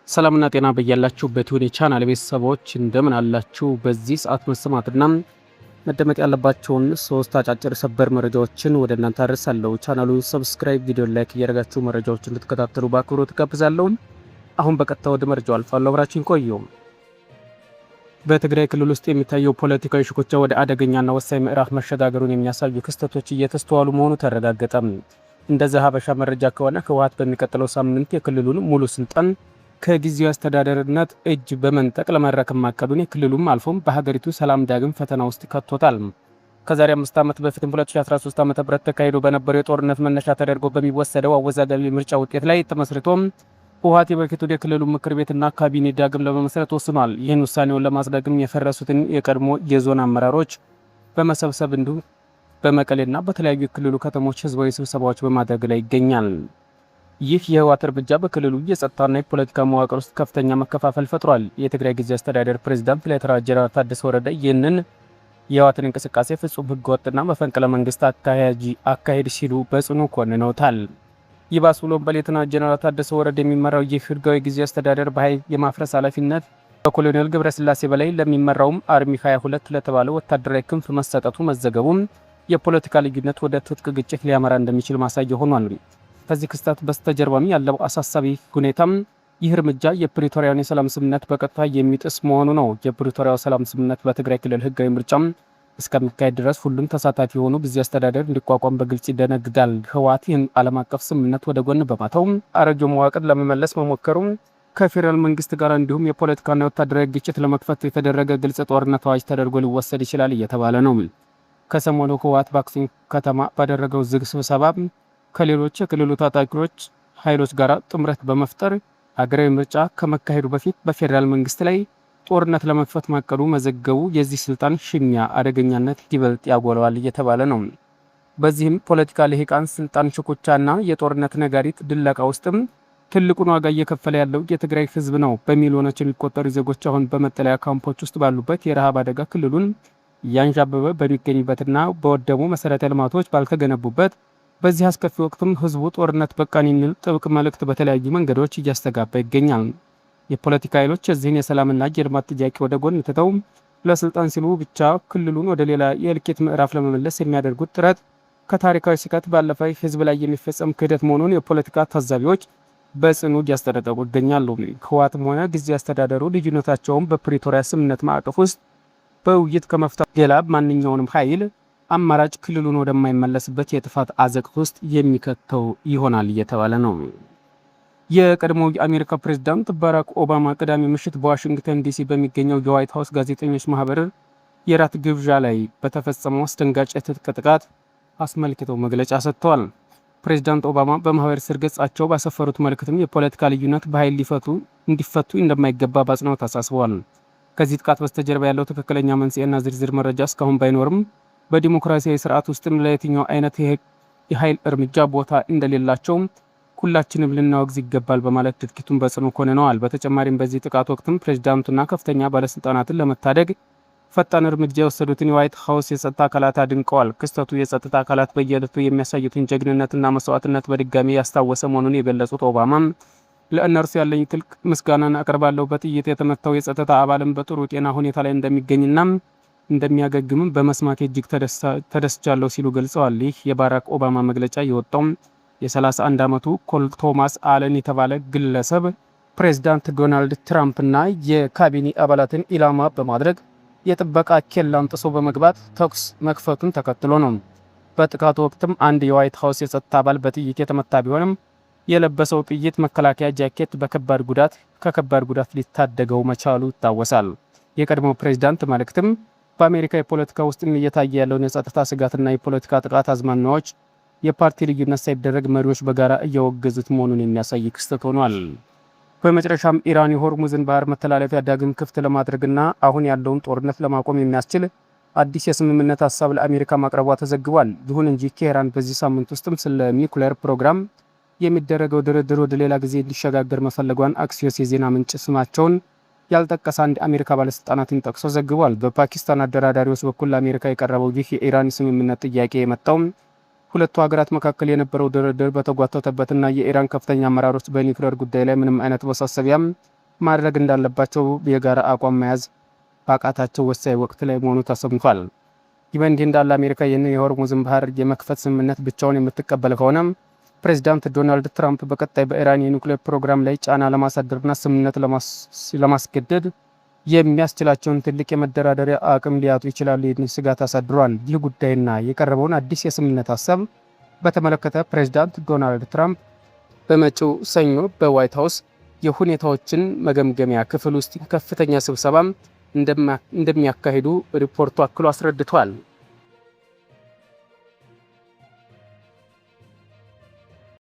ሰላምና ጤና በያላችሁበት ይሁን የቻናል ቤተሰቦች እንደምን አላችሁ? በዚህ ሰዓት መሰማትና መደመጥ ያለባቸውን ሶስት አጫጭር ሰበር መረጃዎችን ወደ እናንተ አደርሳለሁ። ቻናሉን ሰብስክራይብ፣ ቪዲዮ ላይክ እያደረጋችሁ መረጃዎችን እንድትከታተሉ በአክብሮት ጋብዛለሁ። አሁን በቀጥታ ወደ መረጃው አልፋለሁ። አብራችሁን ቆዩ። በትግራይ ክልል ውስጥ የሚታየው ፖለቲካዊ ሽኩቻ ወደ አደገኛና ወሳኝ ምዕራፍ መሸጋገሩን የሚያሳዩ ክስተቶች እየተስተዋሉ መሆኑ ተረጋገጠ። እንደዚህ ሀበሻ መረጃ ከሆነ ህወሓት በሚቀጥለው ሳምንት የክልሉን ሙሉ ስልጣን ከጊዜያዊ አስተዳደርነት እጅ በመንጠቅ ለመረከብ ማቀዱን የክልሉም አልፎም በሀገሪቱ ሰላም ዳግም ፈተና ውስጥ ከቶታል። ከዛሬ 5 ዓመት በፊትም 2013 ዓ.ም ተካሂዶ በነበረው የጦርነት መነሻ ተደርጎ በሚወሰደው አወዛጋቢ ምርጫ ውጤት ላይ ተመስርቶ ህወሓት የበፊቱን የክልሉ ምክር ቤትና ካቢኔ ዳግም ለመመስረት ወስኗል። ይህን ውሳኔውን ለማጽደቅም የፈረሱትን የቀድሞ የዞን አመራሮች በመሰብሰብ እንዲሁም በመቀሌና በተለያዩ የክልሉ ከተሞች ህዝባዊ ስብሰባዎች በማድረግ ላይ ይገኛል። ይህ የህወሓት እርምጃ በክልሉ የጸጥታና የፖለቲካ መዋቅር ውስጥ ከፍተኛ መከፋፈል ፈጥሯል። የትግራይ ጊዜያዊ አስተዳደር ፕሬዝዳንት ሌተና ጀነራል ታደሰ ወረደ ይህንን የህወሓትን እንቅስቃሴ ፍጹም ህገወጥና መፈንቅለ መንግስት አካሄድ ሲሉ በጽኑ ኮንነውታል። ይባስ ብሎም በሌተና ጀነራል ታደሰ ወረደ የሚመራው ይህ ህጋዊ ጊዜያዊ አስተዳደር በኃይል የማፍረስ ኃላፊነት በኮሎኔል ገብረስላሴ በላይ ለሚመራውም አርሚ 22 ለተባለ ወታደራዊ ክንፍ መሰጠቱ መዘገቡም የፖለቲካ ልዩነት ወደ ትጥቅ ግጭት ሊያመራ እንደሚችል ማሳያ ሆኗል። ከዚህ ክስተት በስተጀርባም ያለው አሳሳቢ ሁኔታም ይህ እርምጃ የፕሪቶሪያውን የሰላም ስምምነት በቀጥታ የሚጥስ መሆኑ ነው። የፕሪቶሪያው ሰላም ስምምነት በትግራይ ክልል ህጋዊ ምርጫም እስከሚካሄድ ድረስ ሁሉም ተሳታፊ የሆኑ ጊዜያዊ አስተዳደር እንዲቋቋም በግልጽ ይደነግጋል። ህወሓት ይህን ዓለም አቀፍ ስምምነት ወደ ጎን በማተው አረጆ መዋቅር ለመመለስ መሞከሩም ከፌዴራል መንግስት ጋር እንዲሁም የፖለቲካና የወታደራዊ ግጭት ለመክፈት የተደረገ ግልጽ ጦርነት አዋጅ ተደርጎ ሊወሰድ ይችላል እየተባለ ነው። ከሰሞኑ ህወሓት በአክሱም ከተማ ባደረገው ዝግ ስብሰባ ከሌሎች የክልሉ ታጣቂዎች ኃይሎች ጋር ጥምረት በመፍጠር ሀገራዊ ምርጫ ከመካሄዱ በፊት በፌዴራል መንግስት ላይ ጦርነት ለመክፈት ማቀዱ መዘገቡ የዚህ ስልጣን ሽሚያ አደገኛነት ይበልጥ ያጎለዋል እየተባለ ነው። በዚህም ፖለቲካ ልሂቃን ስልጣን ሽኩቻና የጦርነት ነጋሪት ድለቃ ውስጥም ትልቁን ዋጋ እየከፈለ ያለው የትግራይ ህዝብ ነው። በሚሊዮኖች የሚቆጠሩ ዜጎች አሁን በመጠለያ ካምፖች ውስጥ ባሉበት የረሃብ አደጋ ክልሉን እያንዣበበ በሚገኝበትና በወደሙ መሰረተ ልማቶች ባልተገነቡበት በዚህ አስከፊ ወቅትም ህዝቡ ጦርነት በቃን የሚል ጥብቅ መልእክት በተለያዩ መንገዶች እያስተጋባ ይገኛል። የፖለቲካ ኃይሎች የዚህን የሰላምና የልማት ጥያቄ ወደ ጎን ትተው ለስልጣን ሲሉ ብቻ ክልሉን ወደ ሌላ የእልቂት ምዕራፍ ለመመለስ የሚያደርጉት ጥረት ከታሪካዊ ስህተት ባለፈ ህዝብ ላይ የሚፈጸም ክህደት መሆኑን የፖለቲካ ታዛቢዎች በጽኑ እያስጠነቀቁ ይገኛሉ። ህወሓትም ሆነ ጊዜያዊ አስተዳደሩ ልዩነታቸውን በፕሪቶሪያ ስምምነት ማዕቀፍ ውስጥ በውይይት ከመፍታት ሌላ ማንኛውንም ኃይል አማራጭ ክልሉን ወደማይመለስበት የጥፋት አዘቅት ውስጥ የሚከተው ይሆናል እየተባለ ነው። የቀድሞው የአሜሪካ ፕሬዝዳንት ባራክ ኦባማ ቅዳሜ ምሽት በዋሽንግተን ዲሲ በሚገኘው የዋይት ሀውስ ጋዜጠኞች ማህበር የራት ግብዣ ላይ በተፈጸመው አስደንጋጭ የትጥቅ ጥቃት አስመልክተው መግለጫ ሰጥተዋል። ፕሬዝዳንት ኦባማ በማህበር ስር ገጻቸው ባሰፈሩት መልእክትም የፖለቲካ ልዩነት በኃይል እንዲፈቱ እንደማይገባ በአጽንኦት አሳስበዋል። ከዚህ ጥቃት በስተጀርባ ያለው ትክክለኛ መንስኤና ዝርዝር መረጃ እስካሁን ባይኖርም በዲሞክራሲያዊ ስርዓት ውስጥም ለየትኛው አይነት የኃይል እርምጃ ቦታ እንደሌላቸው ሁላችንም ልናወግዝ ይገባል በማለት ድርጊቱን በጽኑ ኮንነዋል። በተጨማሪም በዚህ ጥቃት ወቅትም ፕሬዝዳንቱና ከፍተኛ ባለስልጣናትን ለመታደግ ፈጣን እርምጃ የወሰዱትን የዋይት ሀውስ የጸጥታ አካላት አድንቀዋል። ክስተቱ የጸጥታ አካላት በየዕለቱ የሚያሳዩትን ጀግንነትና መስዋዕትነት በድጋሚ ያስታወሰ መሆኑን የገለጹት ኦባማም ለእነርሱ ያለኝ ጥልቅ ምስጋናን አቀርባለሁ። በጥይት የተመታው የጸጥታ አባልም በጥሩ ጤና ሁኔታ ላይ እንደሚገኝና እንደሚያገግምም በመስማት እጅግ ተደስቻለሁ ሲሉ ገልጸዋል። ይህ የባራክ ኦባማ መግለጫ የወጣው የ31 ዓመቱ ኮል ቶማስ አለን የተባለ ግለሰብ ፕሬዝዳንት ዶናልድ ትራምፕና የካቢኔ አባላትን ኢላማ በማድረግ የጥበቃ ኬላን ጥሶ በመግባት ተኩስ መክፈቱን ተከትሎ ነው። በጥቃቱ ወቅትም አንድ የዋይት ሀውስ የጸጥታ አባል በጥይት የተመታ ቢሆንም የለበሰው ጥይት መከላከያ ጃኬት ከከባድ ጉዳት ሊታደገው መቻሉ ይታወሳል። የቀድሞው ፕሬዝዳንት መልእክትም በአሜሪካ የፖለቲካ ውስጥ እየታየ ያለውን የጸጥታ ስጋትና የፖለቲካ ጥቃት አዝማሚያዎች የፓርቲ ልዩነት ሳይደረግ መሪዎች በጋራ እያወገዙት መሆኑን የሚያሳይ ክስተት ሆኗል። በመጨረሻም ኢራን የሆርሙዝን ባህር መተላለፊያ ዳግም ክፍት ለማድረግና አሁን ያለውን ጦርነት ለማቆም የሚያስችል አዲስ የስምምነት ሀሳብ ለአሜሪካ ማቅረቧ ተዘግቧል። ይሁን እንጂ ቴህራን በዚህ ሳምንት ውስጥም ስለ ኒውክሌር ፕሮግራም የሚደረገው ድርድር ወደ ሌላ ጊዜ እንዲሸጋገር መፈለጓን አክሲዮስ የዜና ምንጭ ስማቸውን ያልጠቀሰ አንድ አሜሪካ ባለስልጣናትን ጠቅሶ ዘግቧል። በፓኪስታን አደራዳሪዎች በኩል ለአሜሪካ የቀረበው ይህ የኢራን ስምምነት ጥያቄ የመጣው ሁለቱ ሀገራት መካከል የነበረው ድርድር በተጓተተበትና የኢራን ከፍተኛ አመራሮች በኒውክሌር ጉዳይ ላይ ምንም አይነት ማሳሰቢያም ማድረግ እንዳለባቸው የጋራ አቋም መያዝ ባቃታቸው ወሳኝ ወቅት ላይ መሆኑ ተሰምቷል። ይህ በእንዲህ እንዳለ አሜሪካ ይህንን የሆርሙዝን ባህር የመክፈት ስምምነት ብቻውን የምትቀበል ከሆነም ፕሬዚዳንት ዶናልድ ትራምፕ በቀጣይ በኢራን የኒውክሌር ፕሮግራም ላይ ጫና ለማሳደርና ስምምነት ለማስገደድ የሚያስችላቸውን ትልቅ የመደራደሪያ አቅም ሊያጡ ይችላሉ የሚል ስጋት አሳድሯል። ይህ ጉዳይና የቀረበውን አዲስ የስምምነት ሀሳብ በተመለከተ ፕሬዚዳንት ዶናልድ ትራምፕ በመጪው ሰኞ በዋይት ሀውስ የሁኔታዎችን መገምገሚያ ክፍል ውስጥ ከፍተኛ ስብሰባም እንደሚያካሂዱ ሪፖርቱ አክሎ አስረድቷል።